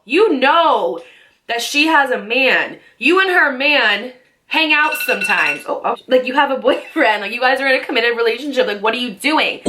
You know that she has a man. You and her man hang out sometimes. Oh, like you have a boyfriend. Like you guys are in a committed relationship. Like what are you doing?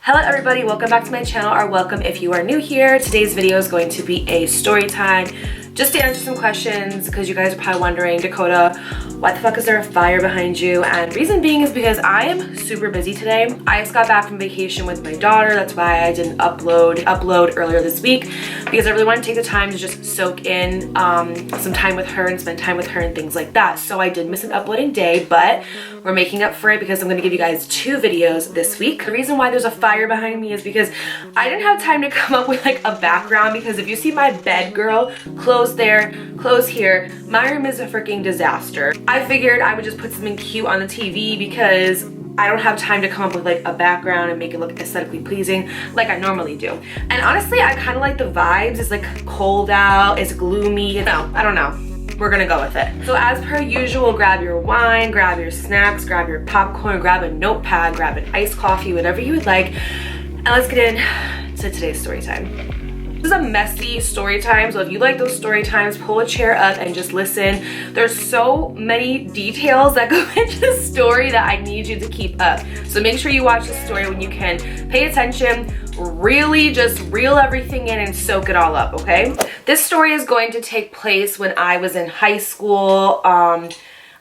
Hello everybody, welcome back to my channel, or welcome if you are new here. Today's video is going to be a story time, just to answer some questions, because you guys are probably wondering, Dakota, why the fuck is there a fire behind you? And reason being is because I am super busy today. I just got back from vacation with my daughter. That's why I didn't upload earlier this week, because I really want to take the time to just soak in some time with her and spend time with her and things like that. So I did miss an uploading day, but we're making up for it because I'm going to give you guys 2 videos this week. The reason why there's a fire behind me is because I didn't have time to come up with like a background, because if you see my bed, girl, clothes there, clothes here, my room is a freaking disaster. I figured I would just put something cute on the TV because I don't have time to come up with like a background and make it look aesthetically pleasing like I normally do. And honestly, I kind of like the vibes. It's like cold out, it's gloomy. No, I don't know. We're gonna go with it. So as per usual, grab your wine, grab your snacks, grab your popcorn, grab a notepad, grab an iced coffee, whatever you would like. And let's get into today's story time. This is a messy story time, so if you like those story times, pull a chair up and just listen. There's so many details that go into the story that I need you to keep up. So make sure you watch the story when you can. Pay attention, really just reel everything in and soak it all up, okay? This story is going to take place when I was in high school.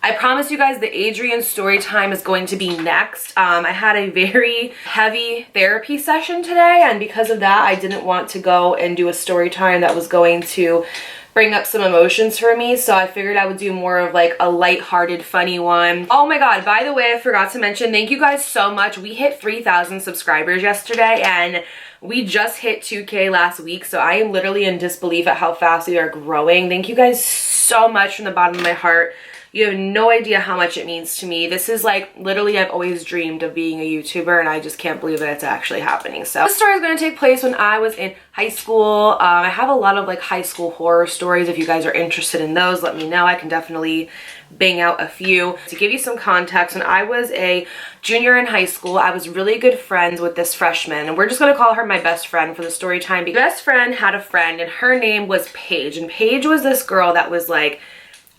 I promise you guys the Adrian story time is going to be next. I had a very heavy therapy session today, and because of that, I didn't want to go and do a story time that was going to bring up some emotions for me, so I figured I would do more of like a lighthearted, funny one. Oh my god, by the way, I forgot to mention, thank you guys so much. We hit 3,000 subscribers yesterday, and we just hit 2K last week, so I am literally in disbelief at how fast we are growing. Thank you guys so much from the bottom of my heart. You have no idea how much it means to me. This is like, literally, I've always dreamed of being a YouTuber, and I just can't believe that it's actually happening. So this story is going to take place when I was in high school. I have a lot of like high school horror stories. If you guys are interested in those, let me know. I can definitely bang out a few. To give you some context, when I was a junior in high school, I was really good friends with this freshman, and we're just going to call her my best friend for the story time. My best friend had a friend, and her name was Paige, and Paige was this girl that was like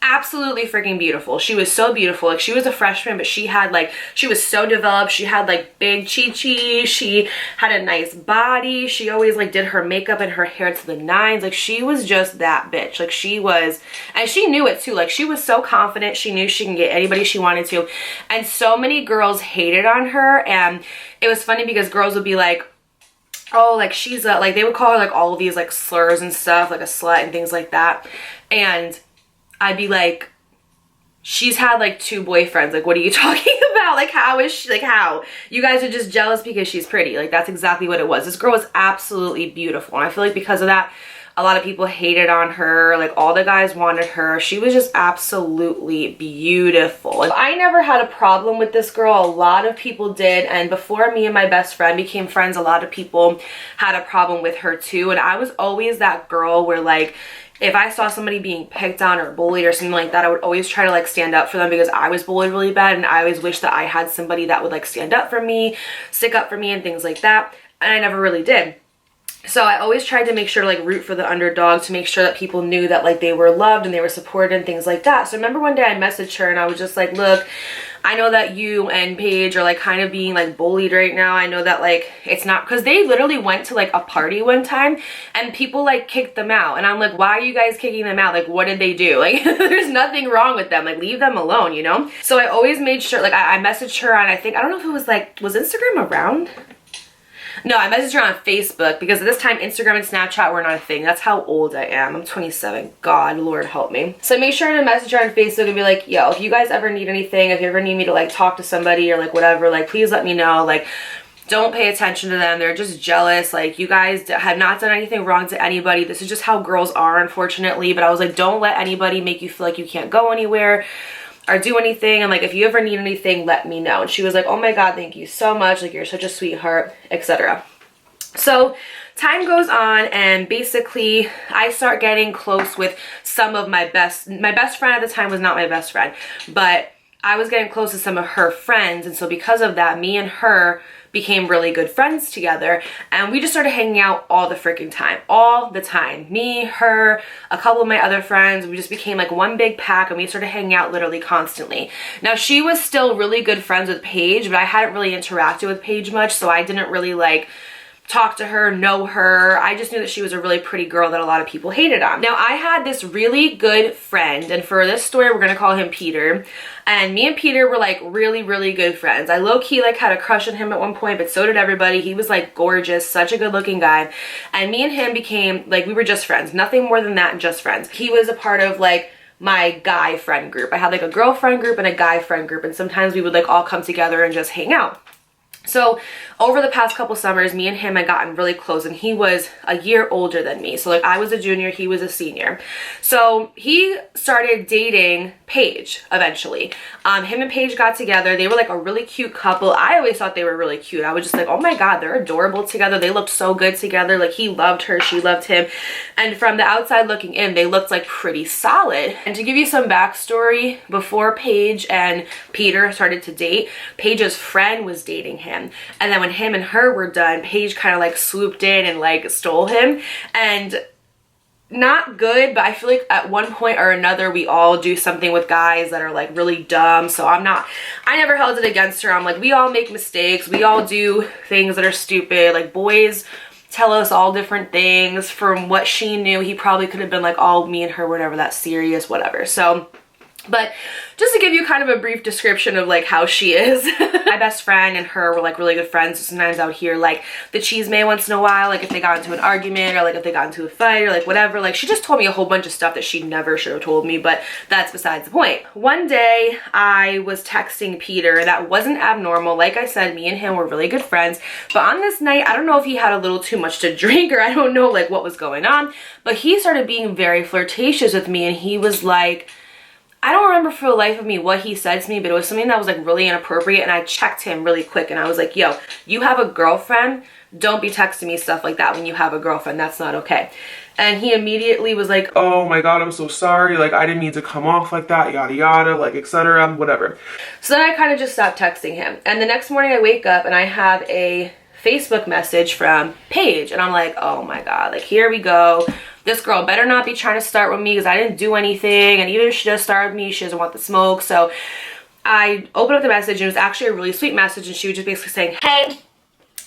absolutely freaking beautiful. She was so beautiful. Like, she was a freshman, but she had like, she was so developed. She had like big chi-chi. She had a nice body. She always like did her makeup and her hair to the nines. Like, she was just that bitch. Like, she was, and she knew it too. Like, she was so confident. She knew she can get anybody she wanted to. And so many girls hated on her. And it was funny because girls would be like, oh, like she's a, like they would call her like all of these like slurs and stuff, like a slut and things like that. And I'd be like, she's had like 2 boyfriends. Like, what are you talking about? Like, how is she, like, how? You guys are just jealous because she's pretty. Like, that's exactly what it was. This girl was absolutely beautiful. And I feel like because of that, a lot of people hated on her. Like, all the guys wanted her. She was just absolutely beautiful. And I never had a problem with this girl. A lot of people did. And before me and my best friend became friends, a lot of people had a problem with her too. And I was always that girl where, like, if I saw somebody being picked on or bullied or something like that, I would always try to like stand up for them, because I was bullied really bad, and I always wished that I had somebody that would like stand up for me, stick up for me and things like that. And I never really did. So I always tried to make sure to like root for the underdog, to make sure that people knew that like they were loved and they were supported and things like that. So I remember one day I messaged her and I was just like, look, I know that you and Paige are like kind of being like bullied right now. I know that like it's not, because they literally went to like a party one time and people like kicked them out. And I'm like, why are you guys kicking them out? Like, what did they do? Like, there's nothing wrong with them. Like, leave them alone, you know? So I always made sure, like I messaged her on, I don't know if it was like, was Instagram around? No, I messaged her on Facebook, because at this time Instagram and Snapchat were not a thing. That's how old I am. I'm 27. God, Lord help me. So I made sure to message her on Facebook and be like, yo, if you guys ever need anything, if you ever need me to like talk to somebody or like whatever, like please let me know. Like, don't pay attention to them. They're just jealous. Like, you guys have not done anything wrong to anybody. This is just how girls are, unfortunately. But I was like, don't let anybody make you feel like you can't go anywhere or do anything, and like if you ever need anything, let me know. And she was like, oh my god, thank you so much, like you're such a sweetheart, etc. So time goes on, and basically I start getting close with some of my best friend at the time was not my best friend, but I was getting close to some of her friends. And so because of that, me and her became really good friends together, and we just started hanging out all the freaking time, all the time. Me, her, a couple of my other friends, we just became like one big pack, and we started hanging out literally constantly. Now, she was still really good friends with Paige, but I hadn't really interacted with Paige much, so I didn't really like talk to her, know her. I just knew that she was a really pretty girl that a lot of people hated on. Now, I had this really good friend, and for this story, we're gonna call him Peter. And me and Peter were like really, really good friends. I low-key like had a crush on him at one point, but so did everybody. He was like gorgeous, such a good looking guy. And me and him became like, we were just friends. Nothing more than that, just friends. He was a part of like my guy friend group. I had like a girlfriend group and a guy friend group, and sometimes we would like all come together and just hang out. So over the past couple summers, me and him had gotten really close, and he was a year older than me. So like I was a junior, he was a senior. So he started dating Paige eventually. Him and Paige got together. They were like a really cute couple. I always thought they were really cute. I was just like, oh my God, they're adorable together. They looked so good together. Like he loved her, she loved him. And from the outside looking in, they looked like pretty solid. And to give you some backstory, before Paige and Peter started to date, Paige's friend was dating him. And then when him and her were done, Paige kind of like swooped in and like stole him. And not good, but I feel like at one point or another we all do something with guys that are like really dumb. So I never held it against her. I'm like, we all make mistakes, we all do things that are stupid. Like boys tell us all different things. From what she knew, he probably could have been like, oh, me and her were never that serious, whatever. So but just to give you kind of a brief description of like how she is. My best friend and her were like really good friends. So sometimes I would hear like the chisme once in a while, like if they got into an argument or like if they got into a fight or like whatever. Like she just told me a whole bunch of stuff that she never should have told me, but that's besides the point. One day I was texting Peter. That wasn't abnormal. Like I said, me and him were really good friends. But on this night, I don't know if he had a little too much to drink or I don't know like what was going on, but he started being very flirtatious with me, and he was like, I don't remember for the life of me what he said to me, but it was something that was like really inappropriate, and I checked him really quick and I was like, yo, you have a girlfriend? Don't be texting me stuff like that when you have a girlfriend. That's not okay. And he immediately was like, oh my God, I'm so sorry. Like, I didn't mean to come off like that, yada yada, like etc. whatever. So then I kind of just stopped texting him. And the next morning I wake up and I have a Facebook message from Paige, and I'm like, oh my God, like here we go. This girl better not be trying to start with me because I didn't do anything, and even if she does start with me, she doesn't want the smoke. So I opened up the message, and it was actually a really sweet message, and she was just basically saying, hey,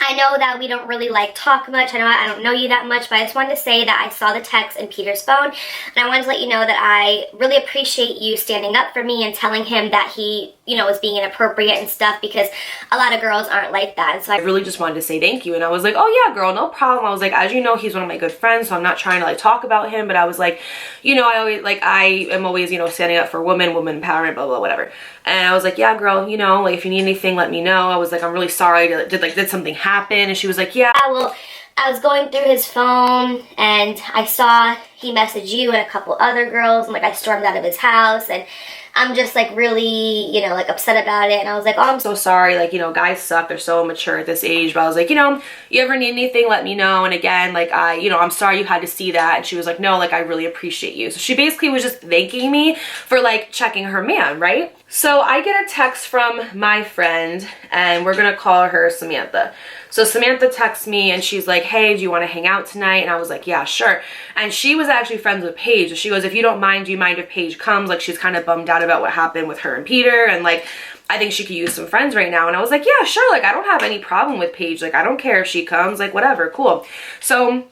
I know that we don't really like talk much. I know I don't know you that much, but I just wanted to say that I saw the text in Peter's phone, and I wanted to let you know that I really appreciate you standing up for me and telling him that he, you know, was being inappropriate and stuff, because a lot of girls aren't like that. And so I really just wanted to say thank you. And I was like, oh yeah, girl, no problem. I was like, as you know, he's one of my good friends, so I'm not trying to like talk about him, but I was like, you know, I am always, you know, standing up for women empowerment, blah, blah, whatever. And I was like, yeah, girl, you know, like if you need anything, let me know. I was like, I'm really sorry. Did something happen? And she was like, yeah, well, I was going through his phone and I saw he messaged you and a couple other girls, and like I stormed out of his house, and I'm just like really, you know, like upset about it. And I was like, oh, I'm so sorry. Like, you know, guys suck. They're so immature at this age. But I was like, you know, you ever need anything, let me know. And again, like you know, I'm sorry you had to see that. And she was like, no, like I really appreciate you. So she basically was just thanking me for like checking her man, right? So I get a text from my friend, and we're gonna call her Samantha. So Samantha texts me and she's like, hey, do you want to hang out tonight? And I was like, yeah, sure. And she was actually friends with Paige. So she goes, if you don't mind, do you mind if Paige comes? Like she's kind of bummed out about what happened with her and Peter, and like I think she could use some friends right now. And I was like, yeah, sure. Like I don't have any problem with Paige. Like I don't care if she comes, like whatever, cool. So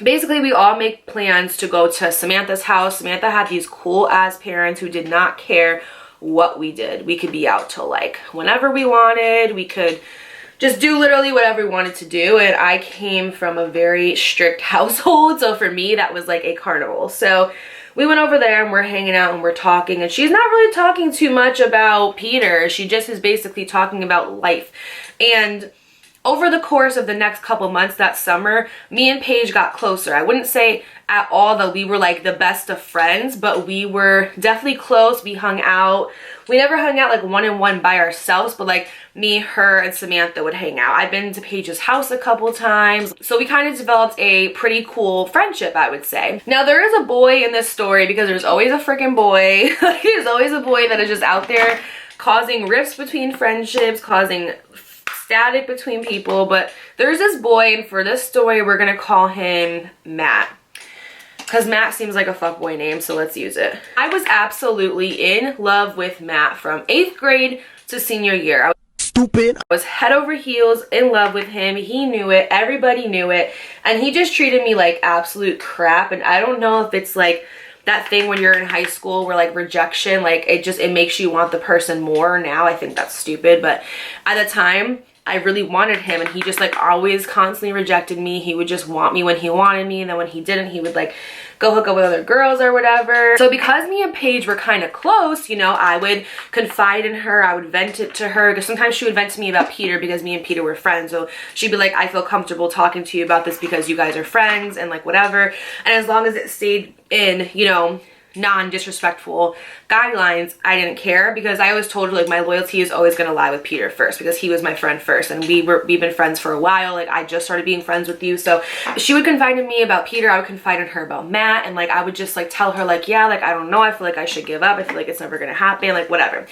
basically we all make plans to go to Samantha's house. Samantha had these cool ass parents who did not care what we did. We could be out till like whenever we wanted. We could just do literally whatever we wanted to do. And I came from a very strict household, so for me that was like a carnival. So we went over there and we're hanging out and we're talking, and she's not really talking too much about Peter. She just is basically talking about life. And over the course of the next couple months that summer, me and Paige got closer. I wouldn't say at all that we were like the best of friends, but we were definitely close. We hung out. We never hung out like one-on-one by ourselves, but like me, her, and Samantha would hang out. I've been to Paige's house a couple times. So we kind of developed a pretty cool friendship, I would say. Now there is a boy in this story, because there's always a freaking boy. There's always a boy that is just out there causing rifts between friendships, causing static between people. But there's this boy, and for this story we're gonna call him Matt, because Matt seems like a fuckboy name, so let's use it. I was absolutely in love with Matt from 8th grade to senior year. I was head over heels in love with him. He knew it, everybody knew it, and he just treated me like absolute crap. And I don't know if it's like that thing when you're in high school where like rejection, like it makes you want the person more. Now I think that's stupid, but at the time I really wanted him, and he just like always constantly rejected me. He would just want me when he wanted me, and then when he didn't, he would like go hook up with other girls or whatever. So because me and Paige were kind of close, you know, I would confide in her, I would vent it to her, because sometimes she would vent to me about Peter because me and Peter were friends. So she'd be like, I feel comfortable talking to you about this because you guys are friends and like whatever. And as long as it stayed in, you know, non-disrespectful guidelines, I didn't care, because I always told her like my loyalty is always gonna lie with Peter first, because he was my friend first, and we've been friends for a while. Like I just started being friends with you. So she would confide in me about Peter, I would confide in her about Matt, and like I would just like tell her like, yeah, like I don't know, I feel like I should give up, I feel like it's never gonna happen, like whatever.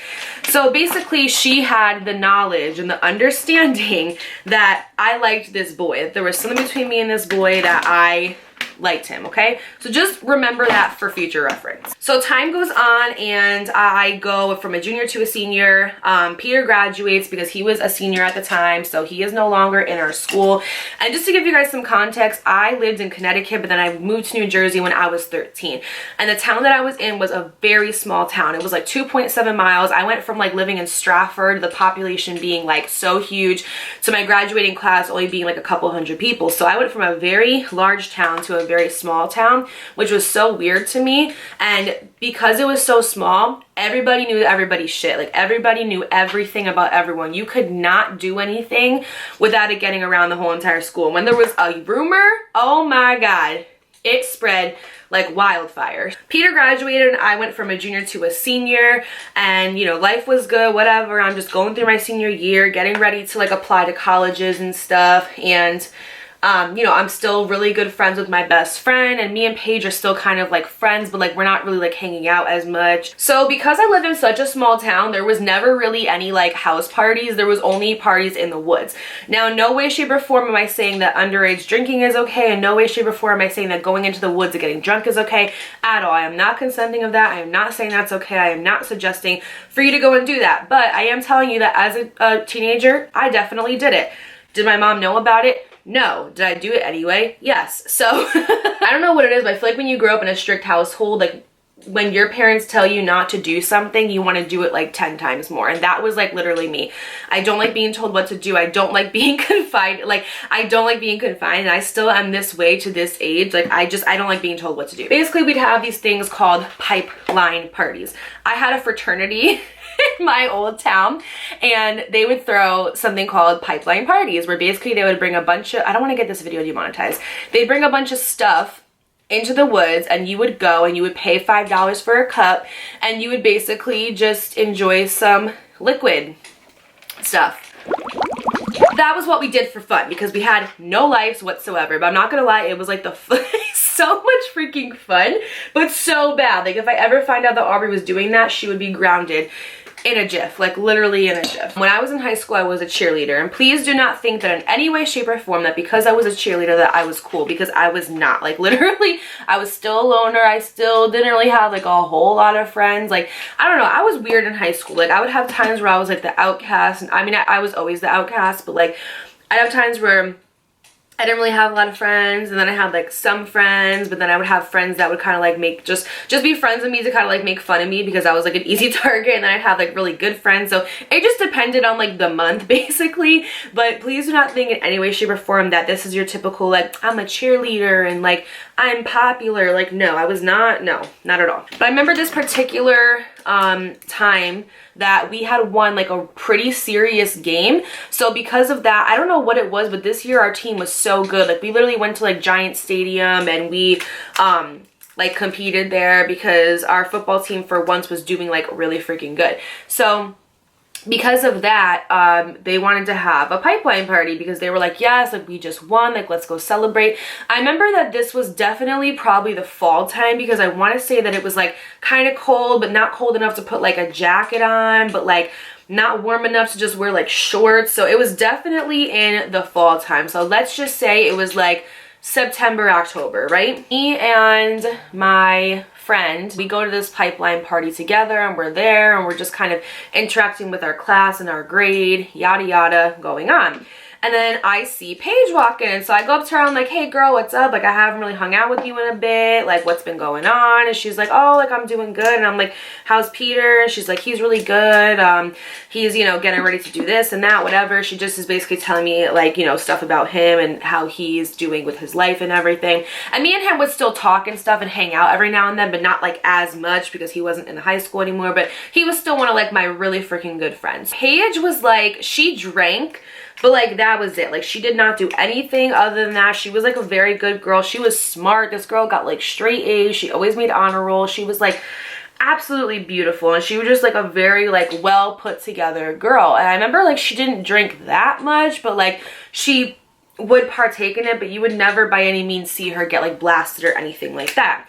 So basically she had the knowledge and the understanding that I liked this boy, that there was something between me and this boy, that I liked him, okay? So just remember that for future reference. So time goes on, and I go from a junior to a senior. Peter graduates because he was a senior at the time, so he is no longer in our school. And just to give you guys some context, I lived in Connecticut, but then I moved to New Jersey when I was 13. And the town that I was in was a very small town. It was like 2.7 miles. I went from like living in Stratford, the population being like so huge, to my graduating class only being like a couple hundred people. So I went from a very large town to a very small town, which was so weird to me. And because it was so small, everybody knew everybody's shit. Like everybody knew everything about everyone. You could not do anything without it getting around the whole entire school. When there was a rumor, oh my god, it spread like wildfire. Peter graduated, and I went from a junior to a senior, and you know, life was good, whatever. I'm just going through my senior year, getting ready to like apply to colleges and stuff. And you know, I'm still really good friends with my best friend, and me and Paige are still kind of like friends, but like we're not really like hanging out as much. So because I lived in such a small town, there was never really any like house parties. There was only parties in the woods. Now, no way, shape, or form am I saying that underage drinking is okay, and no way, shape, or form am I saying that going into the woods and getting drunk is okay at all. I am not consenting of that. I am not saying that's okay. I am not suggesting for you to go and do that, but I am telling you that as a teenager, I definitely did it. Did my mom know about it? No. Did I do it anyway? Yes. So I don't know what it is, but I feel like when you grow up in a strict household, like when your parents tell you not to do something, you want to do it like 10 times more. And that was like literally me. I don't like being told what to do. I don't like being confined. Like I don't like being confined, and I still am this way to this age. Like I don't like being told what to do. Basically, we'd have these things called pipeline parties. I had a fraternity in my old town, and they would throw something called pipeline parties, where basically they would bring a bunch of, I don't want to get this video demonetized, they'd bring a bunch of stuff into the woods, and you would go and you would pay $5 for a cup, and you would basically just enjoy some liquid stuff. That was what we did for fun, because we had no lives whatsoever. But I'm not gonna lie, it was like so much freaking fun, but so bad. Like if I ever find out that Aubrey was doing that, she would be grounded in a jiff, like literally in a jiff. When I was in high school, I was a cheerleader, and please do not think that in any way, shape, or form that because I was a cheerleader that I was cool, because I was not. Like literally, I was still a loner. I still didn't really have like a whole lot of friends. Like I don't know, I was weird in high school. Like I would have times where I was like the outcast, and I mean I was always the outcast, but like I'd have times where I didn't really have a lot of friends, and then I had like some friends, but then I would have friends that would kind of like make just be friends with me to kind of like make fun of me because I was like an easy target, and then I'd have like really good friends. So it just depended on like the month basically. But please do not think in any way, shape, or form that this is your typical like I'm a cheerleader and like I'm popular. Like, no, I was not. No, not at all. But I remember this particular time that we had won like a pretty serious game. So because of that, I don't know what it was, but this year our team was so good. Like, we literally went to like Giant Stadium and we like competed there because our football team for once was doing like really freaking good. So because of that, they wanted to have a pipeline party because they were like, yes, like we just won, like let's go celebrate. I remember that this was definitely probably the fall time because I want to say that it was like kind of cold, but not cold enough to put like a jacket on, but like not warm enough to just wear like shorts. So it was definitely in the fall time. So let's just say it was like September, October, right? Me and my friend, we go to this pipeline party together and we're there and we're just kind of interacting with our class and our grade, yada yada going on. And then I see Paige walk in. So I go up to her, I'm like, hey girl, what's up? Like, I haven't really hung out with you in a bit. Like, what's been going on? And she's like, oh, like I'm doing good. And I'm like, how's Peter? And she's like, he's really good. He's, you know, getting ready to do this and that, whatever. She just is basically telling me like, you know, stuff about him and how he's doing with his life and everything. And me and him would still talk and stuff and hang out every now and then, but not like as much because he wasn't in high school anymore. But he was still one of like my really freaking good friends. Paige was like, she drank, but like that was it. Like, she did not do anything other than that. She was like a very good girl. She was smart. This girl got like straight A's. She always made honor roll. She was like absolutely beautiful, and she was just like a very like well put together girl. And I remember like she didn't drink that much, but like she would partake in it, but you would never by any means see her get like blasted or anything like that.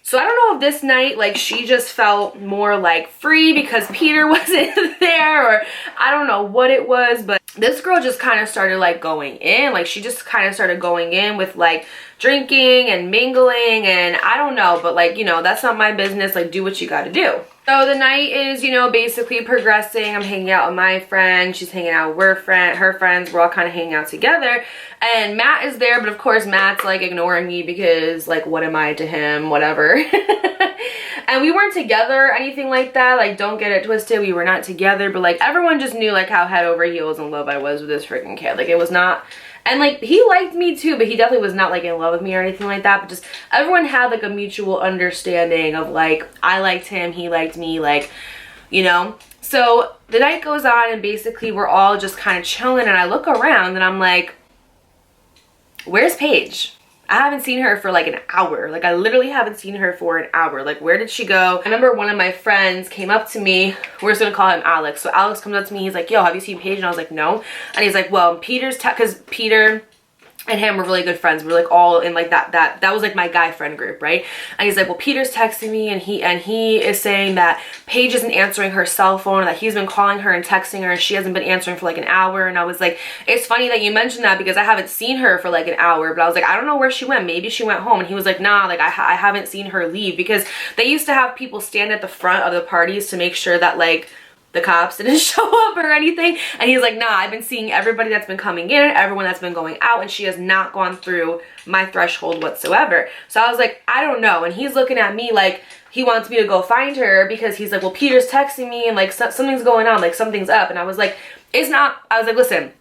So I don't know if this night, like, she just felt more like free because Peter wasn't there, or I don't know what it was, but this girl just kind of started like going in. Like, she just kind of started going in with like drinking and mingling, and I don't know, but like, you know, that's not my business. Like, do what you got to do. So the night is, you know, basically progressing. I'm hanging out with my friend. She's hanging out with her friends. We're all kind of hanging out together. And Matt is there, but of course Matt's like ignoring me because like, what am I to him? Whatever. And we weren't together or anything like that. Like, don't get it twisted. We were not together, but like everyone just knew like how head over heels in love I was with this freaking kid. Like, it was not... And like, he liked me too, but he definitely was not like in love with me or anything like that. But just everyone had like a mutual understanding of like, I liked him, he liked me, like, you know. So the night goes on and basically we're all just kind of chilling, and I look around and I'm like, where's Paige? I haven't seen her for like an hour. Like, I literally haven't seen her for an hour. Like, where did she go? I remember one of my friends came up to me. We're just gonna call him Alex. So Alex comes up to me. He's like, yo, have you seen Paige? And I was like, no. And he's like, well, Peter's, because Peter and him were really good friends. We're like all in like that was like my guy friend group, right? And he's like, well, Peter's texting me, and he is saying that Paige isn't answering her cell phone, and that he's been calling her and texting her, and she hasn't been answering for like an hour. And I was like, it's funny that you mentioned that because I haven't seen her for like an hour. But I was like, I don't know where she went. Maybe she went home. And he was like, nah, like I haven't seen her leave, because they used to have people stand at the front of the parties to make sure that like the cops didn't show up or anything. And he's like, nah, I've been seeing everybody that's been coming in, everyone that's been going out, and she has not gone through my threshold whatsoever. So I was like, I don't know. And he's looking at me like he wants me to go find her, because he's like, well, Peter's texting me and like something's going on, like something's up. And I was like, it's not. I was like, listen,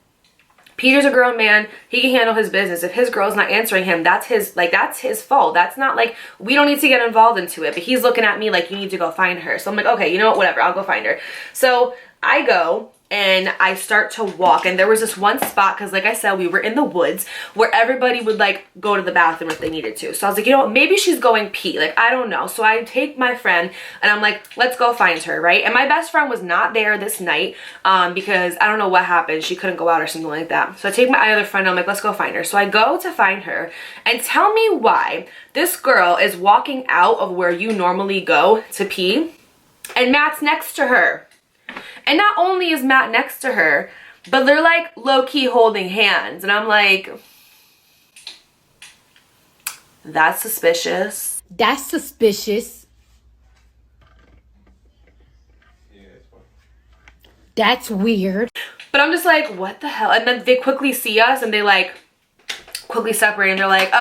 Peter's a grown man. He can handle his business. If his girl's not answering him, that's his fault. That's not like, we don't need to get involved into it. But he's looking at me like, you need to go find her. So I'm like, okay, you know what, whatever, I'll go find her. So I go and I start to walk, and there was this one spot, because like I said, we were in the woods, where everybody would like go to the bathroom if they needed to. So I was like, you know what, maybe she's going pee, like I don't know. So I take my friend and I'm like, let's go find her, right? And my best friend was not there this night because I don't know what happened, she couldn't go out or something like that. So I take my other friend and I'm like, let's go find her. So I go to find her, and tell me why this girl is walking out of where you normally go to pee, and Matt's next to her. And not only is Matt next to her, but they're like low-key holding hands. And I'm like, that's suspicious. That's suspicious. That's weird. But I'm just like, what the hell? And then they quickly see us and they like quickly separate, and they're like,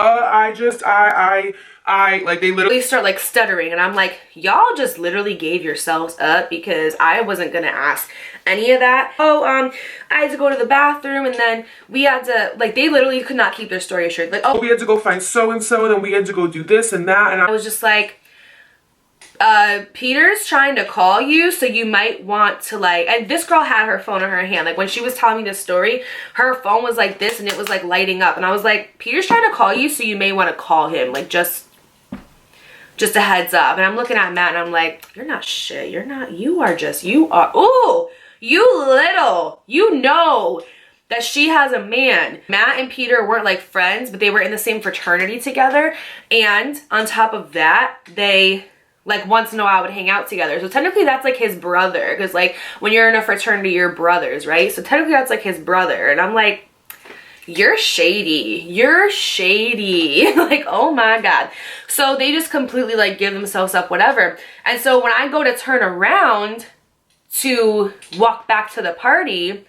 they literally start like stuttering, and I'm like, y'all just literally gave yourselves up because I wasn't gonna ask any of that. Oh, I had to go to the bathroom, and then we had to, like, they literally could not keep their story straight. Like, oh, we had to go find so-and-so, and then we had to go do this and that, and I was just like, Peter's trying to call you, so you might want to, like, and this girl had her phone in her hand. Like, when she was telling me this story, her phone was like this, and it was like lighting up, and I was like, Peter's trying to call you, so you may want to call him, like, just a heads up. And I'm looking at Matt, and I'm like, you're not shit. You're not, you are, ooh, you little, you know that she has a man. Matt and Peter weren't like friends, but they were in the same fraternity together. And on top of that, they, like, once in a while would hang out together. So technically that's like his brother, because like when you're in a fraternity, you're brothers, right? So technically that's like his brother. And I'm like, you're shady. You're shady. Like, oh my God. So they just completely like give themselves up, whatever. And so when I go to turn around to walk back to the party,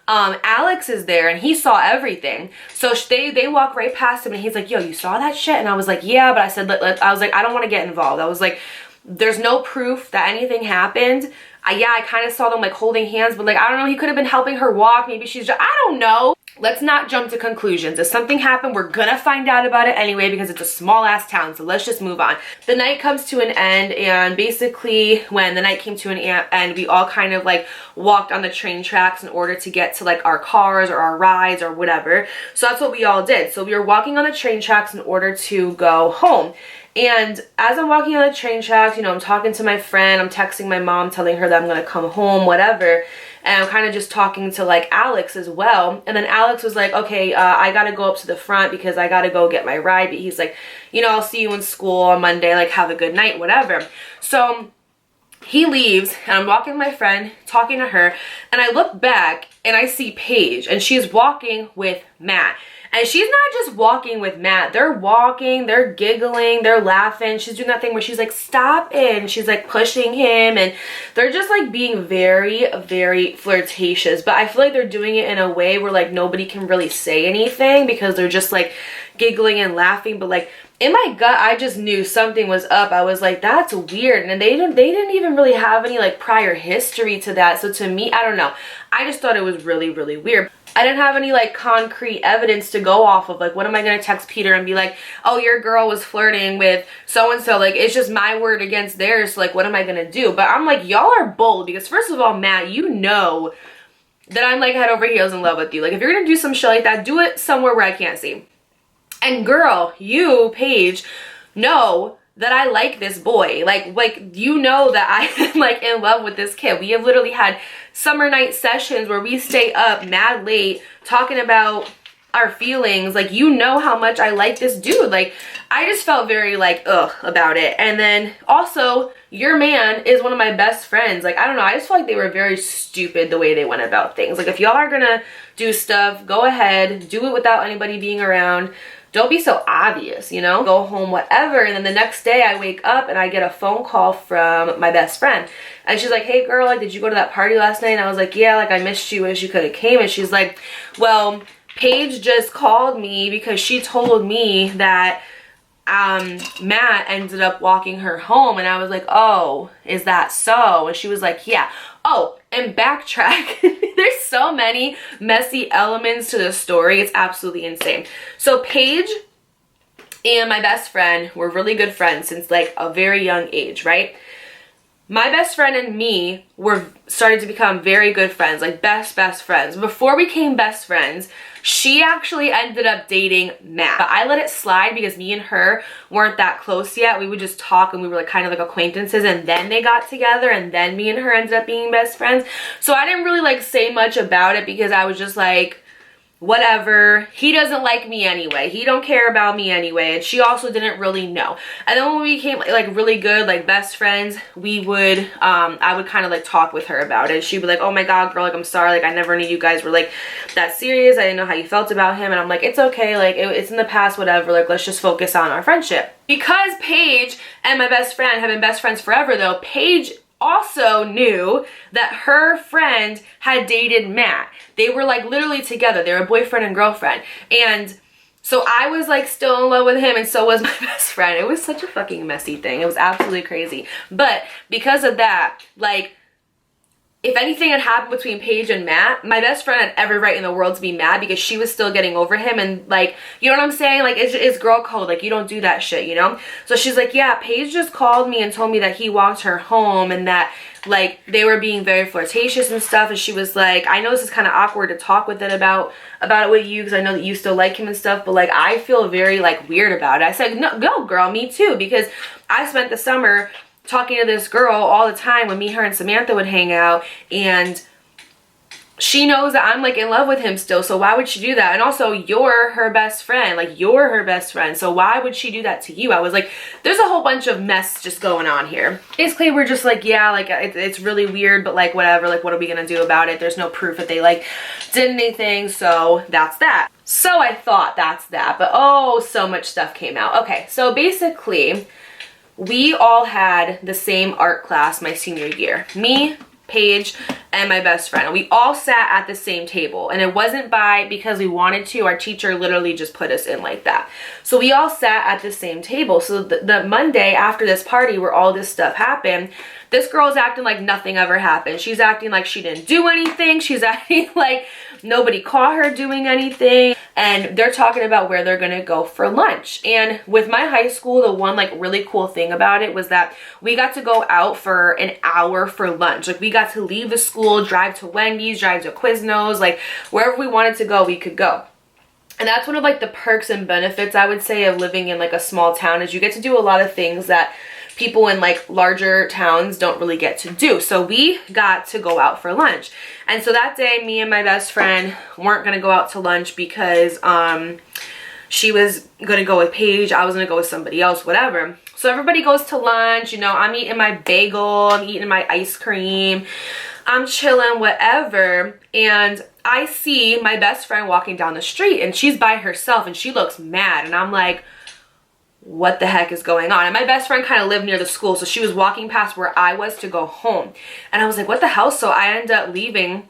Alex is there, and he saw everything. So they walk right past him, and he's like, yo, you saw that shit? And I was like, yeah, but I said, I was like, I don't want to get involved. I was like, there's no proof that anything happened. Yeah, I kind of saw them like holding hands, but like, I don't know, he could have been helping her walk. Maybe she's just, I don't know. Let's not jump to conclusions. If something happened, we're gonna find out about it anyway, because it's a small ass town, so let's just move on. The night comes to an end, and basically when the night came to an end, we all kind of like walked on the train tracks in order to get to like our cars or our rides or whatever. So that's what we all did. So we were walking on the train tracks in order to go home. And as I'm walking on the train tracks, you know, I'm talking to my friend, I'm texting my mom, telling her that I'm gonna come home, whatever. And I'm kind of just talking to like Alex as well. And then Alex was like, okay, I gotta go up to the front because I gotta go get my ride. But he's like, you know, I'll see you in school on Monday, like have a good night, whatever. So he leaves, and I'm walking with my friend, talking to her, and I look back and I see Paige, and she's walking with Matt. And she's not just walking with Matt. They're walking, they're giggling, they're laughing. She's doing that thing where she's like, stop it. And she's like pushing him. And they're just like being very, very flirtatious. But I feel like they're doing it in a way where like nobody can really say anything, because they're just like giggling and laughing. But like in my gut, I just knew something was up. I was like, that's weird. And they didn't even really have any like prior history to that. So to me, I don't know. I just thought it was really, really weird. I didn't have any like concrete evidence to go off of. Like, what am I gonna text Peter and be like, oh, your girl was flirting with so-and-so? Like, it's just my word against theirs. So, like, what am I gonna do? But I'm like, y'all are bold, because first of all, Matt, you know that I'm like head over heels in love with you. Like, if you're gonna do some shit like that, do it somewhere where I can't see. And girl, you, Paige, know that I like this boy. Like you know that I am like in love with this kid. We have literally had summer night sessions where we stay up mad late talking about our feelings. Like, you know how much I like this dude. Like, I just felt very like ugh about it. And then also, your man is one of my best friends. Like, I don't know, I just feel like they were very stupid the way they went about things. Like, if y'all are gonna do stuff, go ahead, do it without anybody being around. Don't be so obvious, you know? Go home, whatever. And then the next day I wake up and I get a phone call from my best friend. And she's like, hey girl, like, did you go to that party last night? And I was like, yeah, like, I missed you. Wish you could have came. And she's like, well, Paige just called me because she told me that Matt ended up walking her home. And I was like, oh, is that so? And she was like, yeah. Oh, and backtrack. There's so many messy elements to the story. It's absolutely insane. So Paige and my best friend were really good friends since like a very young age, right? My best friend and me were started to become very good friends, like best friends. Before we became best friends, she actually ended up dating Matt. But I let it slide because me and her weren't that close yet. We would just talk, and we were like kind of like acquaintances, and then they got together, and then me and her ended up being best friends. So I didn't really like say much about it because I was just like, whatever, he doesn't like me anyway, he don't care about me anyway. And she also didn't really know. And then when we became like really good, like best friends, we would I would kind of like talk with her about it. She'd be like, oh my god girl, like, I'm sorry, like, I never knew you guys were like that serious. I didn't know how you felt about him. And I'm like, it's okay, like, it's in the past, whatever, like, let's just focus on our friendship. Because Paige and my best friend have been best friends forever though, Paige also knew that her friend had dated Matt. They were like literally together. They were boyfriend and girlfriend. And So I was like still in love with him, and so was my best friend. It was such a fucking messy thing. It was absolutely crazy. But because of that, like, if anything had happened between Paige and Matt, my best friend had every right in the world to be mad because she was still getting over him. And like, you know what I'm saying? Like, it's girl code. Like, you don't do that shit, you know? So she's like, yeah, Paige just called me and told me that he walked her home and that like they were being very flirtatious and stuff. And she was like, I know this is kind of awkward to talk with it about it with you because I know that you still like him and stuff, but like I feel very like weird about it. I said, no girl, me too, because I spent the summer talking to this girl all the time when me, her, and Samantha would hang out, and she knows that I'm like in love with him still, so why would she do that? And also, you're her best friend, like you're her best friend, so why would she do that to you? I was like, there's a whole bunch of mess just going on here. Basically, we're just like, yeah, like it's really weird, but like whatever, like what are we gonna do about it? There's no proof that they like did anything, so that's that. So I thought that's that, but oh, so much stuff came out. Okay, so basically, we all had the same art class my senior year. Me, Paige, and my best friend. And we all sat at the same table. And it wasn't because we wanted to. Our teacher literally just put us in like that. So we all sat at the same table. So the Monday after this party where all this stuff happened, this girl's acting like nothing ever happened. She's acting like she didn't do anything. She's acting like nobody caught her doing anything. And they're talking about where they're gonna go for lunch. And with my high school, the one like really cool thing about it was that we got to go out for an hour for lunch. Like we got to leave the school, drive to Wendy's, drive to Quiznos, like wherever we wanted to go, we could go. And that's one of like the perks and benefits, I would say, of living in like a small town, is you get to do a lot of things that people in like larger towns don't really get to do. So we got to go out for lunch. And so that day, me and my best friend weren't gonna go out to lunch because she was gonna go with Paige, I was gonna go with somebody else, whatever. So everybody goes to lunch, you know, I'm eating my bagel, I'm eating my ice cream, I'm chilling, whatever. And I see my best friend walking down the street and she's by herself and she looks mad. And I'm like, what the heck is going on? And my best friend kind of lived near the school, so she was walking past where I was to go home. And I was like, what the hell? So I ended up leaving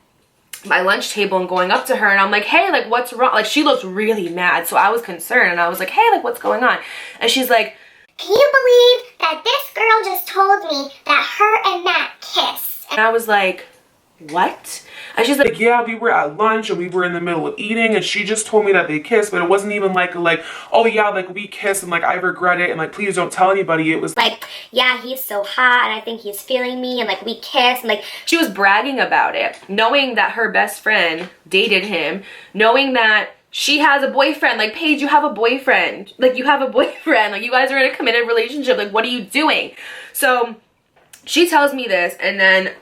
my lunch table and going up to her and I'm like, hey, like what's wrong? Like she looked really mad, so I was concerned and I was like, hey, like what's going on? And she's like, can you believe that this girl just told me that her and Matt kissed? And I was like, what? And she's like, yeah, we were at lunch and we were in the middle of eating and she just told me that they kissed, but it wasn't even like, oh yeah, like we kissed and like I regret it and like please don't tell anybody. It was like, yeah, he's so hot and I think he's feeling me and like we kissed and like she was bragging about it, knowing that her best friend dated him, knowing that she has a boyfriend. Like, Paige, you have a boyfriend. Like, you have a boyfriend. Like, you guys are in a committed relationship. Like, what are you doing? So she tells me this, and then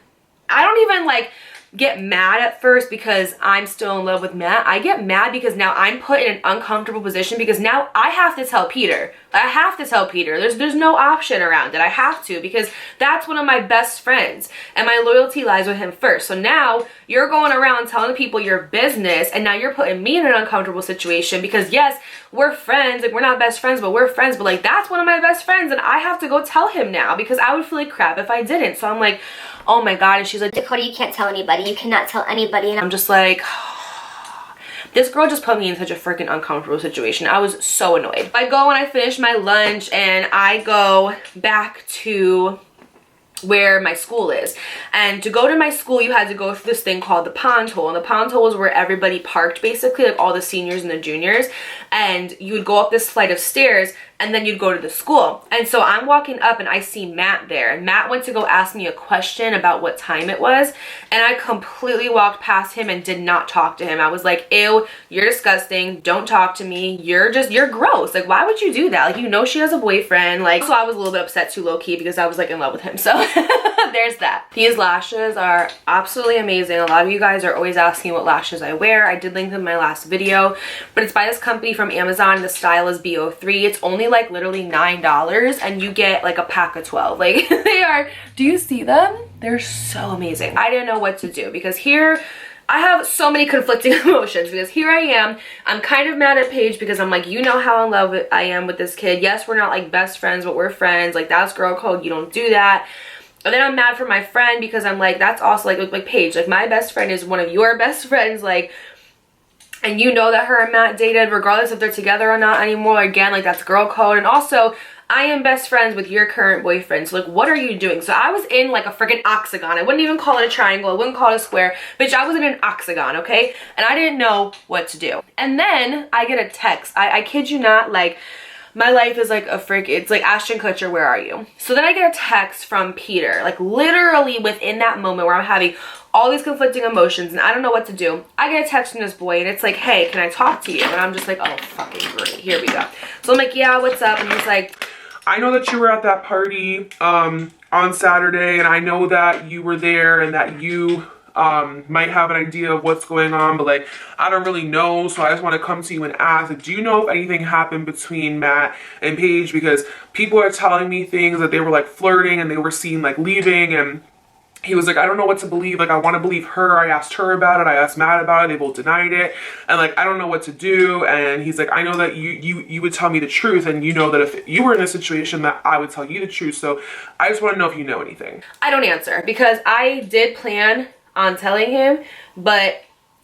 I don't even like get mad at first because I'm still in love with Matt. I get mad because now I'm put in an uncomfortable position because now I have to tell Peter. I have to tell Peter. There's no option around it. I have to, because that's one of my best friends and my loyalty lies with him first. So now you're going around telling people your business and now you're putting me in an uncomfortable situation because yes, we're friends. Like, we're not best friends, but we're friends. But like, that's one of my best friends and I have to go tell him now because I would feel like crap if I didn't. So I'm like, oh my God. And she's like, Dakota, you can't tell anybody. You cannot tell anybody. And I'm just like, this girl just put me in such a freaking uncomfortable situation. I was so annoyed. I go and I finish my lunch and I go back to where my school is. And to go to my school, you had to go through this thing called the pond hole. And the pond hole is where everybody parked, basically, like all the seniors and the juniors. And you would go up this flight of stairs and then you'd go to the school. And so I'm walking up and I see Matt there. And Matt went to go ask me a question about what time it was. And I completely walked past him and did not talk to him. I was like, ew, you're disgusting. Don't talk to me. You're gross. Like, why would you do that? Like, you know she has a boyfriend. Like, so I was a little bit upset too, low key, because I was like in love with him. So there's that. These lashes are absolutely amazing. A lot of you guys are always asking what lashes I wear. I did link them in my last video, but it's by this company from Amazon. The style is BO3. It's only like literally $9 and you get like a pack of 12. Like, they are, do you see them? They're so amazing. I didn't know what to do because here I have so many conflicting emotions because here I am, I'm kind of mad at Paige because I'm like, you know how in love I am with this kid. Yes, we're not like best friends, but we're friends. Like, that's girl code. You don't do that. And then I'm mad for my friend because I'm like, that's also like Paige, like my best friend is one of your best friends. Like, and you know that her and Matt dated, regardless if they're together or not anymore, again, like that's girl code. And also, I am best friends with your current boyfriend, so like what are you doing? So I was in like a freaking octagon. I wouldn't even call it a triangle, I wouldn't call it a square, bitch, I was in an octagon, okay? And I didn't know what to do. And then I get a text, I kid you not, like my life is like a freak, it's like Ashton Kutcher, where are you? So then I get a text from Peter, like literally within that moment where I'm having all these conflicting emotions and I don't know what to do. I get a text from this boy and it's like, hey, can I talk to you? And I'm just like, oh, fucking great, here we go. So I'm like, yeah, what's up? And he's like, I know that you were at that party on Saturday, and I know that you were there and that you might have an idea of what's going on, but like I don't really know, so I just want to come to you and ask, like, do you know if anything happened between Matt and Paige? Because people are telling me things that they were like flirting and they were seen like leaving, and he was like, I don't know what to believe. Like, I want to believe her. I asked her about it. I asked Matt about it. They both denied it. And like, I don't know what to do. And he's like, I know that you would tell me the truth. And you know that if you were in a situation that I would tell you the truth. So I just want to know if you know anything. I don't answer because I did plan on telling him, but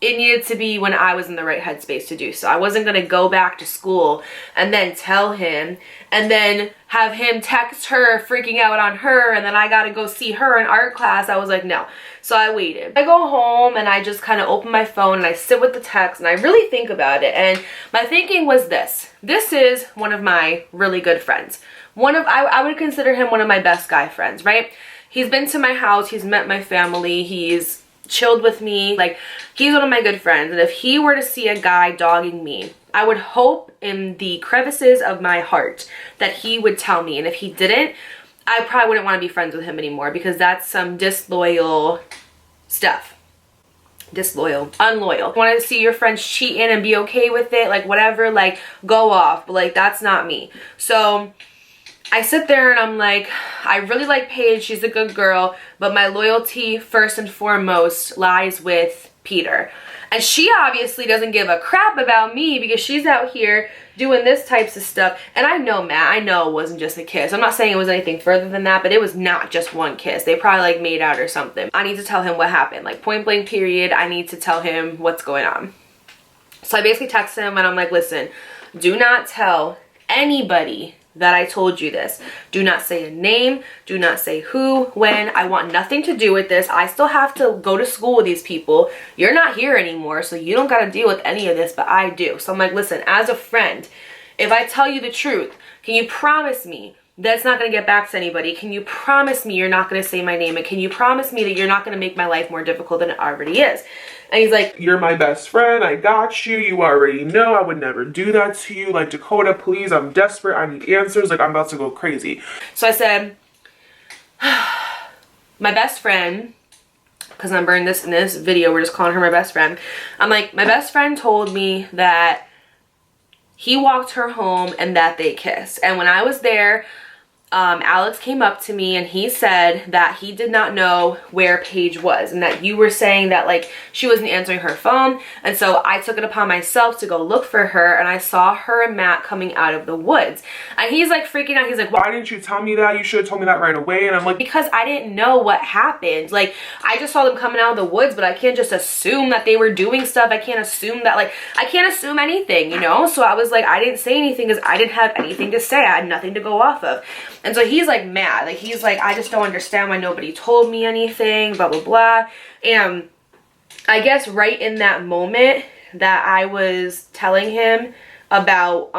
it needed to be when I was in the right headspace to do so. I wasn't going to go back to school and then tell him and then have him text her freaking out on her and then I got to go see her in art class. I was like, no. So I waited. I go home and I just kind of open my phone and I sit with the text and I really think about it. And my thinking was this. This is one of my really good friends. I would consider him one of my best guy friends, right? He's been to my house. He's met my family. He's chilled with me. Like, he's one of my good friends. And if he were to see a guy dogging me, I would hope in the crevices of my heart that he would tell me. And if he didn't, I probably wouldn't want to be friends with him anymore because that's some disloyal stuff. Disloyal, unloyal. Want to see your friends cheating and be okay with it, like whatever, like go off, but like that's not me. So I sit there and I'm like, I really like Paige, she's a good girl, but my loyalty first and foremost lies with Peter. And she obviously doesn't give a crap about me because she's out here doing this types of stuff. And I know Matt, I know it wasn't just a kiss. I'm not saying it was anything further than that, but it was not just one kiss. They probably like made out or something. I need to tell him what happened, like point blank period. I need to tell him what's going on. So I basically text him and I'm like, listen, do not tell anybody that I told you this. Do not say a name. Do not say who, when. I want nothing to do with this. I still have to go to school with these people. You're not here anymore, so you don't got to deal with any of this, but I do. So I'm like, listen, as a friend, if I tell you the truth, can you promise me that's not going to get back to anybody? Can you promise me you're not going to say my name? And can you promise me that you're not going to make my life more difficult than it already is? And he's like, you're my best friend. I got you. You already know I would never do that to you. Like, Dakota, please, I'm desperate. I need answers. Like, I'm about to go crazy. So I said, my best friend, because I'm burning this in this video, we're just calling her my best friend. I'm like, my best friend told me that he walked her home and that they kissed. And when I was there, Alex came up to me and he said that he did not know where Paige was and that you were saying that like she wasn't answering her phone. And so I took it upon myself to go look for her and I saw her and Matt coming out of the woods. And he's like freaking out. He's like, why didn't you tell me that? You should have told me that right away. And I'm like, because I didn't know what happened. Like, I just saw them coming out of the woods, but I can't just assume that they were doing stuff. I can't assume that, like, I can't assume anything, you know? So I was like, I didn't say anything because I didn't have anything to say. I had nothing to go off of. And so he's like mad. Like, he's like, I just don't understand why nobody told me anything, blah, blah, blah. And I guess right in that moment that I was telling him about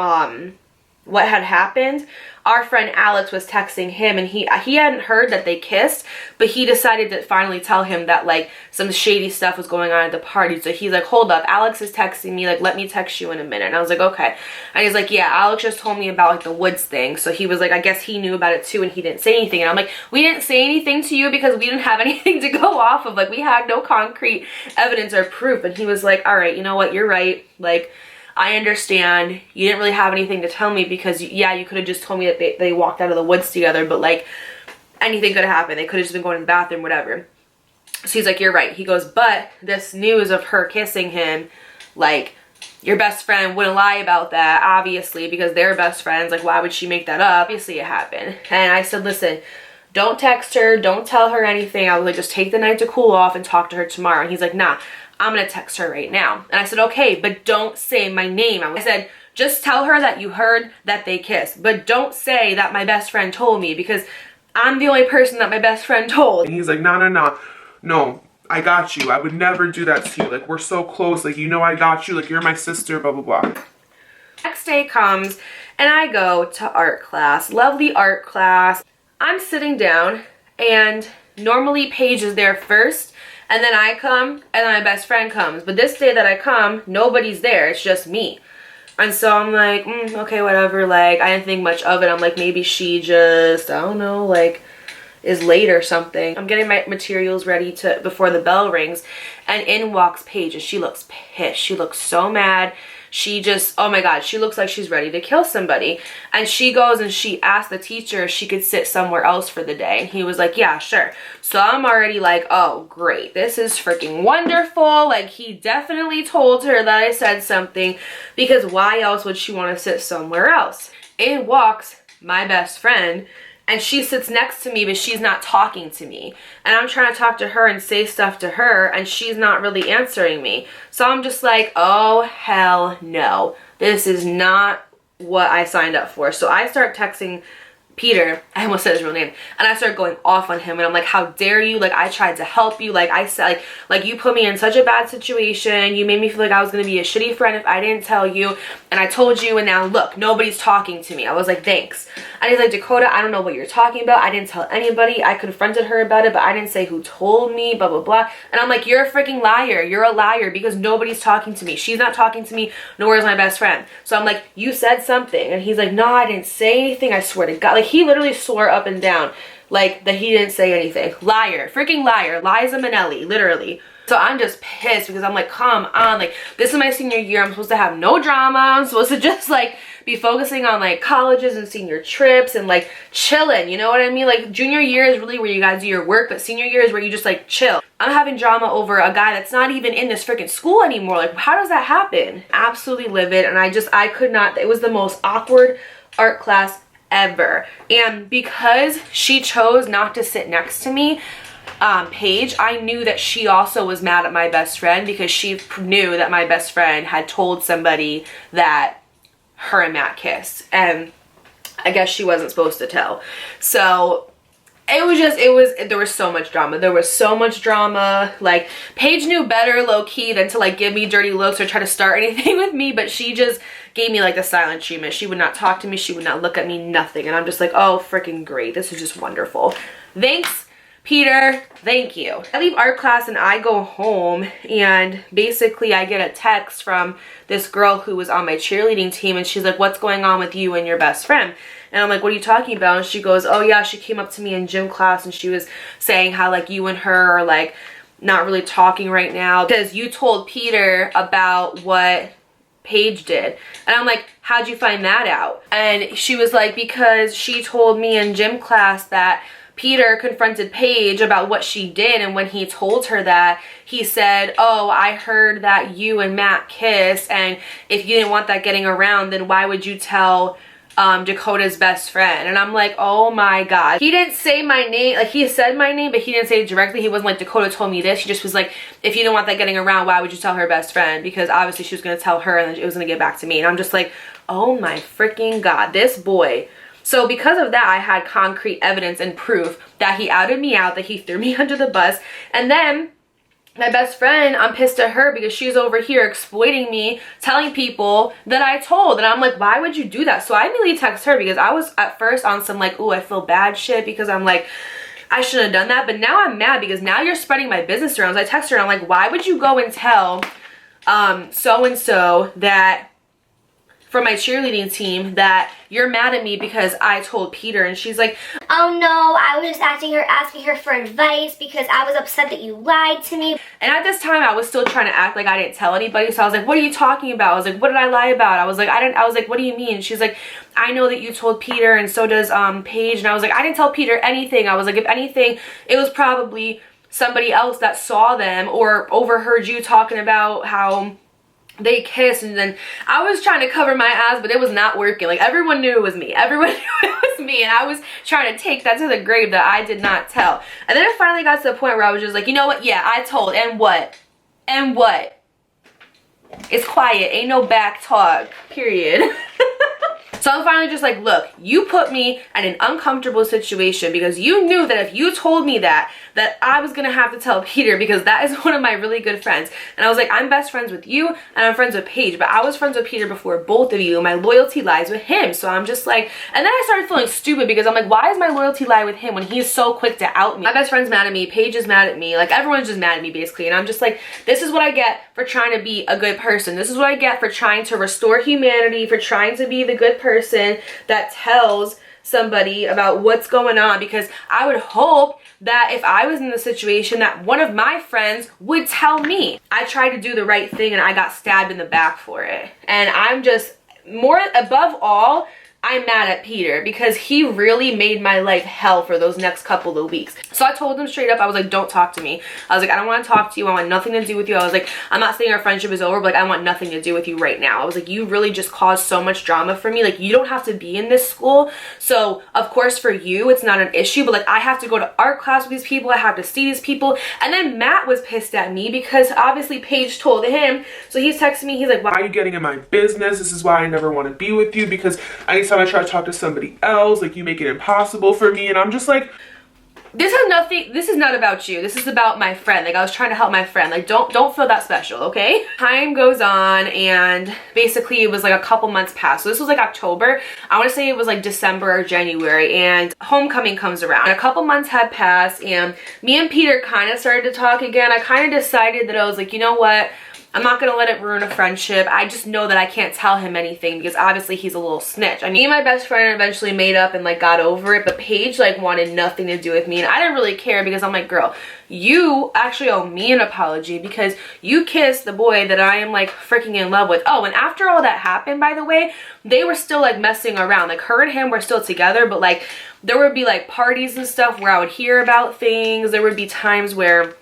what had happened, our friend Alex was texting him and he hadn't heard that they kissed, but he decided to finally tell him that like some shady stuff was going on at the party. So he's like, hold up, Alex is texting me, like, let me text you in a minute. And I was like, okay. And he's like, yeah, Alex just told me about like the woods thing. So he was like, I guess he knew about it too and he didn't say anything. And I'm like, we didn't say anything to you because we didn't have anything to go off of. Like, we had no concrete evidence or proof. And he was like, all right, you know what, you're right. Like, I understand. You didn't really have anything to tell me because, yeah, you could have just told me that they walked out of the woods together, but, like, anything could have happened. They could have just been going to the bathroom, whatever. So he's like, you're right. He goes, but this news of her kissing him, like, your best friend wouldn't lie about that, obviously, because they're best friends. Like, why would she make that up? Obviously, it happened. And I said, listen, don't text her. Don't tell her anything. I was like, just take the night to cool off and talk to her tomorrow. And he's like, nah. I'm gonna text her right now. And I said, okay, but don't say my name. I said, just tell her that you heard that they kissed, but don't say that my best friend told me, because I'm the only person that my best friend told. And he's like, no, I got you. I would never do that to you. Like, we're so close. Like, you know I got you. Like, you're my sister, blah, blah, blah. Next day comes and I go to art class, lovely art class. I'm sitting down and normally Paige is there first, and then I come and then my best friend comes. But this day that I come, nobody's there. It's just me. And so I'm like, okay, whatever. Like, I didn't think much of it. I'm like, maybe she just, I don't know, like, is late or something. I'm getting my materials ready to before the bell rings, and in walks Paige, and she looks pissed. She looks so mad. She just, oh my God, she looks like she's ready to kill somebody. And she goes and she asked the teacher if she could sit somewhere else for the day. And he was like, yeah, sure. So I'm already like, oh, great. This is freaking wonderful. Like, he definitely told her that I said something, because why else would she want to sit somewhere else? In walks my best friend, and she sits next to me, but she's not talking to me. And I'm trying to talk to her and say stuff to her, and she's not really answering me. So I'm just like, oh, hell no. This is not what I signed up for. So I start texting Peter, I almost said his real name, and I started going off on him, and I'm like, how dare you? Like, I tried to help you. Like, I said, like you put me in such a bad situation. You made me feel like I was gonna be a shitty friend if I didn't tell you, and I told you, and now look, nobody's talking to me. I was like, thanks. And he's like, Dakota, I don't know what you're talking about. I didn't tell anybody. I confronted her about it, but I didn't say who told me, blah, blah, blah. And I'm like, you're a freaking liar. You're a liar, because nobody's talking to me. She's not talking to me, nor is my best friend. So I'm like, you said something. And he's like, no, I didn't say anything. I swear to God. Like, he literally swore up and down, like, that he didn't say anything. Liar. Freaking liar. Liza Minnelli, literally. So I'm just pissed, because I'm like, come on. Like, this is my senior year. I'm supposed to have no drama. I'm supposed to just, like, be focusing on, like, colleges and senior trips and, like, chilling. You know what I mean? Like, junior year is really where you guys do your work, but senior year is where you just, like, chill. I'm having drama over a guy that's not even in this freaking school anymore. Like, how does that happen? Absolutely livid. And I could not. It was the most awkward art class ever. And because she chose not to sit next to me, Paige, I knew that she also was mad at my best friend, because she knew that my best friend had told somebody that her and Matt kissed, and I guess she wasn't supposed to tell. So there was so much drama. There was so much drama. Like, Paige knew better, low-key, than to, like, give me dirty looks or try to start anything with me, but she just gave me, like, the silent treatment. She would not talk to me. She would not look at me, nothing. And I'm just like, oh, freaking great. This is just wonderful. Thanks, Peter. Thank you. I leave art class and I go home, and basically I get a text from this girl who was on my cheerleading team, and she's like, what's going on with you and your best friend? And I'm like, what are you talking about? And she goes, oh yeah, she came up to me in gym class and she was saying how, like, you and her are, like, not really talking right now because you told Peter about what Paige did. And I'm like, how'd you find that out? And she was like, because she told me in gym class that Peter confronted Paige about what she did, and when he told her that, he said, oh, I heard that you and Matt kissed, and if you didn't want that getting around, then why would you tell Dakota's best friend? And I'm like, oh my God. He didn't say my name. Like, he said my name, but he didn't say it directly. He wasn't like, Dakota told me this. He just was like, if you didn't want that getting around, why would you tell her best friend? Because obviously she was going to tell her, and then it was going to get back to me. And I'm just like, oh my freaking God, this boy. So because of that, I had concrete evidence and proof that he outed me out, that he threw me under the bus. And then my best friend, I'm pissed at her because she's over here exploiting me, telling people that I told. And I'm like, why would you do that? So I immediately text her, because I was at first on some like, ooh, I feel bad shit, because I'm like, I shouldn't have done that. But now I'm mad because now you're spreading my business around. So I text her and I'm like, why would you go and tell so-and-so that from my cheerleading team that you're mad at me because I told Peter? And she's like, oh no, I was just asking her for advice because I was upset that you lied to me. And at this time I was still trying to act like I didn't tell anybody. So I was like, what are you talking about? I was like, what did I lie about? I was like, what do you mean? And she's like, I know that you told Peter, and so does Paige. And I was like, I didn't tell Peter anything. I was like, if anything, it was probably somebody else that saw them or overheard you talking about how they kissed. And then I was trying to cover my ass, but it was not working. Like, everyone knew it was me. Everyone knew it was me, and I was trying to take that to the grave that I did not tell. And then it finally got to the point where I was just like, you know what? Yeah, I told, and what? And what? It's quiet. Ain't no back talk. Period. So I'm finally just like, look, you put me in an uncomfortable situation because you knew that if you told me that I was gonna have to tell Peter, because that is one of my really good friends. And I was like, I'm best friends with you and I'm friends with Paige, but I was friends with Peter before both of you and my loyalty lies with him. So I'm just like, and then I started feeling stupid because I'm like, why is my loyalty lie with him when he's so quick to out me? My best friend's mad at me, Paige is mad at me, like everyone's just mad at me basically. And I'm just like, this is what I get for trying to be a good person. This is what I get for trying to restore humanity, for trying to be the good person that tells somebody about what's going on, because I would hope that if I was in the situation that one of my friends would tell me. I tried to do the right thing and I got stabbed in the back for it. And I'm just more above all, I'm mad at Peter because he really made my life hell for those next couple of weeks. So I told him straight up, I was like, don't talk to me. I was like, I don't want to talk to you. I want nothing to do with you. I was like, I'm not saying our friendship is over, but like, I want nothing to do with you right now. I was like, you really just caused so much drama for me. Like, you don't have to be in this school. So of course for you, it's not an issue, but like, I have to go to art class with these people. I have to see these people. And then Matt was pissed at me because obviously Paige told him. So he's texting me. He's like, why are you getting in my business? This is why I never want to be with you, because anytime I try to talk to somebody else, like, you make it impossible for me. And I'm just like, this is not about you. This is about my friend. Like, I was trying to help my friend. Like, don't feel that special, okay? Time goes on and basically it was like a couple months past. So this was like October. I want to say it was like December or January, and homecoming comes around. And a couple months had passed and me and Peter kind of started to talk again. I kind of decided that I was like, you know what? I'm not gonna let it ruin a friendship. I just know that I can't tell him anything because obviously he's a little snitch. I mean, me and my best friend eventually made up and like got over it, but Paige like wanted nothing to do with me, and I didn't really care because I'm like, girl, you actually owe me an apology because you kissed the boy that I am like freaking in love with. Oh, and after all that happened, by the way, they were still like messing around. Like, her and him were still together, but like there would be like parties and stuff where I would hear about things. There would be times where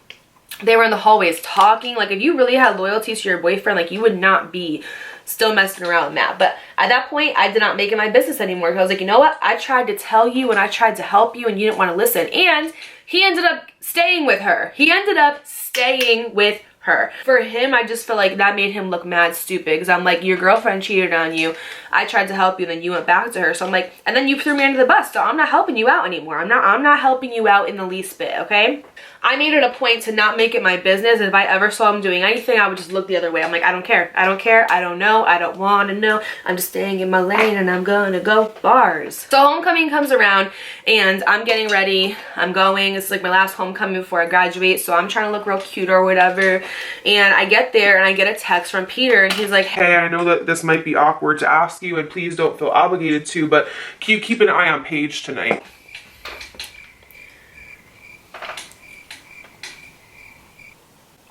they were in the hallways talking. Like, if you really had loyalty to your boyfriend, like, you would not be still messing around with Matt. But at that point, I did not make it my business anymore. I was like, you know what? I tried to tell you and I tried to help you and you didn't want to listen. And he ended up staying with her. He ended up staying with her. For him, I just feel like that made him look mad stupid because I'm like, your girlfriend cheated on you. I tried to help you, then you went back to her. So I'm like, and then you threw me under the bus. So I'm not helping you out anymore. I'm not helping you out in the least bit, okay? I made it a point to not make it my business. And if I ever saw him doing anything, I would just look the other way. I'm like, I don't care. I don't care. I don't know. I don't want to know. I'm just staying in my lane and I'm gonna go bars. So homecoming comes around and I'm getting ready. I'm going. It's like my last homecoming before I graduate. So I'm trying to look real cute or whatever. And I get there and I get a text from Peter and he's like, hey, I know that this might be awkward to ask you and please don't feel obligated to, but can you keep an eye on Paige tonight?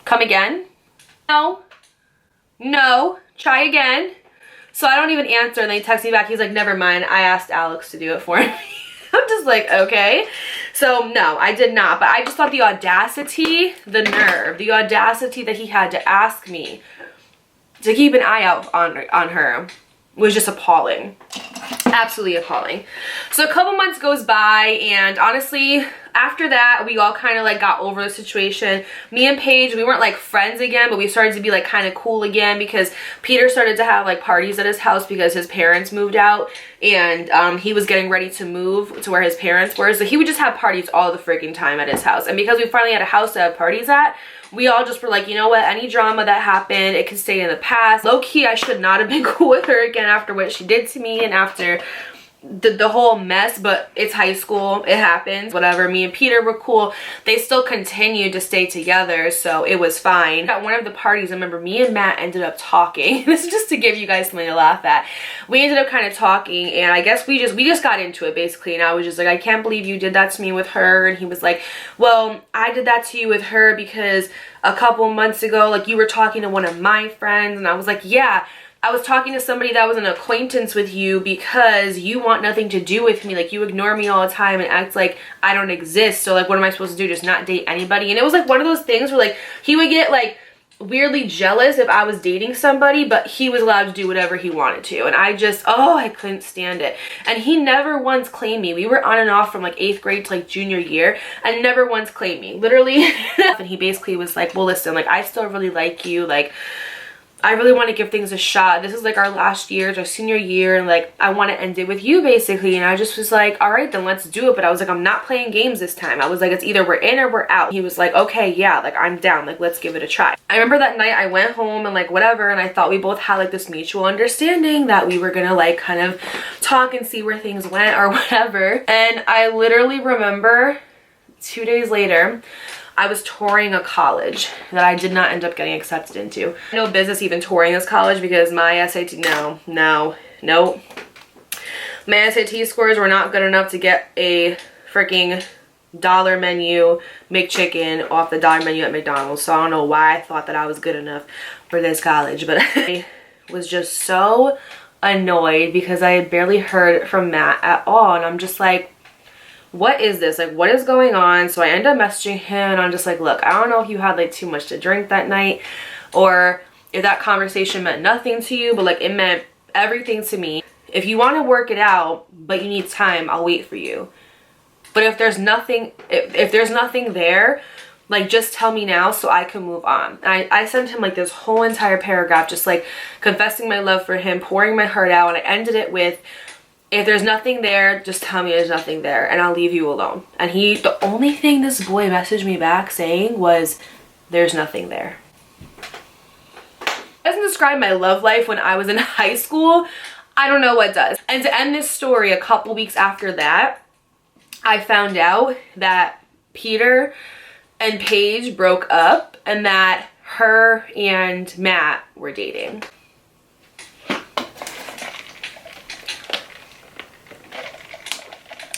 Come again? No. No. Try again. So I don't even answer and then he texts me back. He's like, never mind. I asked Alex to do it for me. I'm just like, okay. So no, I did not. But I just thought the audacity, the nerve, the audacity that he had to ask me to keep an eye out on her was just appalling. Absolutely appalling. So a couple months goes by and honestly, after that, we all kind of like got over the situation. Me and Paige, we weren't like friends again, but we started to be like kind of cool again because Peter started to have like parties at his house because his parents moved out and he was getting ready to move to where his parents were. So he would just have parties all the freaking time at his house. And because we finally had a house to have parties at, we all just were like, you know what, any drama that happened, it can stay in the past. Low-key, I should not have been cool with her again after what she did to me and after the whole mess, but it's high school, it happens, whatever. Me and Peter were cool. They still continued to stay together, so it was fine. At one of the parties, I remember me and Matt ended up talking. This is just to give you guys something to laugh at. We ended up kind of talking, and I guess we just got into it basically, and I was just like, I can't believe you did that to me with her. And he was like, well, I did that to you with her because a couple months ago, like, you were talking to one of my friends. And I was like, yeah, I was talking to somebody that was an acquaintance with you because you want nothing to do with me. Like, you ignore me all the time and act like I don't exist. So, like, what am I supposed to do? Just not date anybody? And it was, like, one of those things where, like, he would get, like, weirdly jealous if I was dating somebody, but he was allowed to do whatever he wanted to. And I just, oh, I couldn't stand it. And he never once claimed me. We were on and off from like 8th grade to like junior year, and never once claimed me, literally. And he basically was like, well, listen, like, I still really like you. Like, I really want to give things a shot. This is like our last year, it's our senior year, and like I want to end it with you basically. And I just was like, all right, then let's do it. But I was like, I'm not playing games this time. I was like, it's either we're in or we're out. He was like, okay, yeah, like I'm down, like let's give it a try. I remember that night I went home and like whatever, and I thought we both had like this mutual understanding that we were gonna like kind of talk and see where things went or whatever. And I literally remember 2 days later, I was touring a college that I did not end up getting accepted into. No business even touring this college because my SAT, no. My SAT scores were not good enough to get a freaking dollar menu McChicken off the dollar menu at McDonald's. So I don't know why I thought that I was good enough for this college, but I was just so annoyed because I had barely heard from Matt at all. And I'm just like, what is this? Like, what is going on? So I end up messaging him and I'm just like, look, I don't know if you had like too much to drink that night or if that conversation meant nothing to you, but like it meant everything to me. If you want to work it out, but you need time, I'll wait for you. But if there's nothing, if there's nothing there, like just tell me now so I can move on. And I sent him like this whole entire paragraph, just like confessing my love for him, pouring my heart out. And I ended it with, if there's nothing there, just tell me there's nothing there and I'll leave you alone. And the only thing this boy messaged me back saying was, there's nothing there. Doesn't describe my love life when I was in high school. I don't know what does. And to end this story, a couple weeks after that, I found out that Peter and Paige broke up and that her and Matt were dating.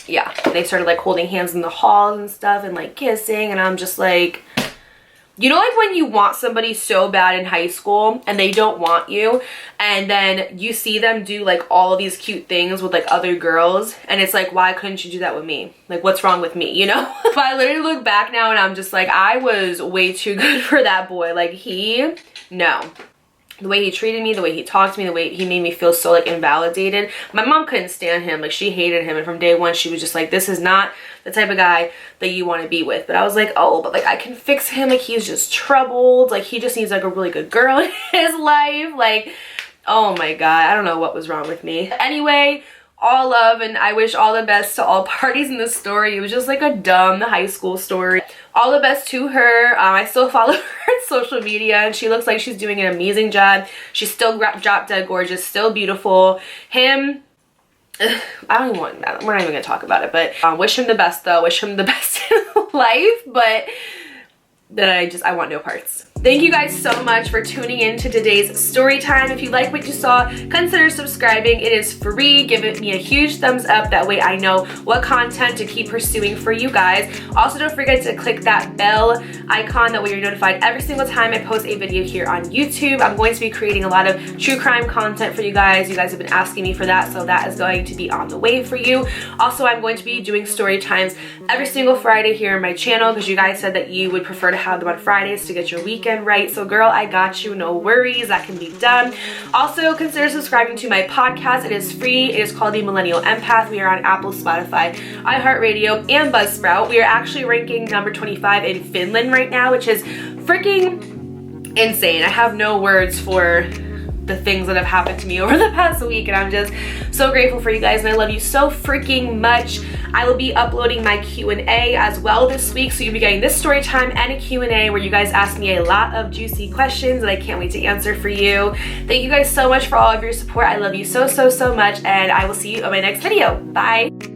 Yeah, they started like holding hands in the halls and stuff and like kissing, and I'm just like, you know, like when you want somebody so bad in high school and they don't want you, and then you see them do like all of these cute things with like other girls, and it's like, why couldn't you do that with me? Like, what's wrong with me, you know? But I literally look back now and I'm just like, I was way too good for that boy. Like no. The way he treated me, the way he talked to me, the way he made me feel so like invalidated. My mom couldn't stand him. Like, she hated him. And from day one, she was just like, this is not the type of guy that you want to be with. But I was like, oh, but like I can fix him. Like, he's just troubled. Like, he just needs like a really good girl in his life. Like, oh my God, I don't know what was wrong with me. Anyway, all love, and I wish all the best to all parties in this story. It was just like a dumb high school story. All the best to her. I still follow her on social media, and she looks like she's doing an amazing job. She's still drop dead gorgeous, still beautiful. Him, I don't even want that. We're not even gonna talk about it, but wish him the best though. Wish him the best in life, but then I want no parts. Thank you guys so much for tuning in to today's story time. If you like what you saw, consider subscribing. It is free. Give it me a huge thumbs up. That way I know what content to keep pursuing for you guys. Also, don't forget to click that bell icon. That way you're notified every single time I post a video here on YouTube. I'm going to be creating a lot of true crime content for you guys. You guys have been asking me for that, so that is going to be on the way for you. Also, I'm going to be doing story times every single Friday here on my channel because you guys said that you would prefer to have them on Fridays to get your weekend right. So girl, I got you, no worries, that can be done. Also, consider subscribing to my podcast. It is free. It is called The Millennial Empath. We are on Apple, Spotify, iHeartRadio, and Buzzsprout. We are actually ranking number 25 in Finland right now, which is freaking insane. I have no words for the things that have happened to me over the past week, and I'm just so grateful for you guys, and I love you so freaking much. I will be uploading my Q&A as well this week, so you'll be getting this story time and a Q&A where you guys ask me a lot of juicy questions that I can't wait to answer for you. Thank you guys so much for all of your support. I love you so much, and I will see you on my next video. Bye.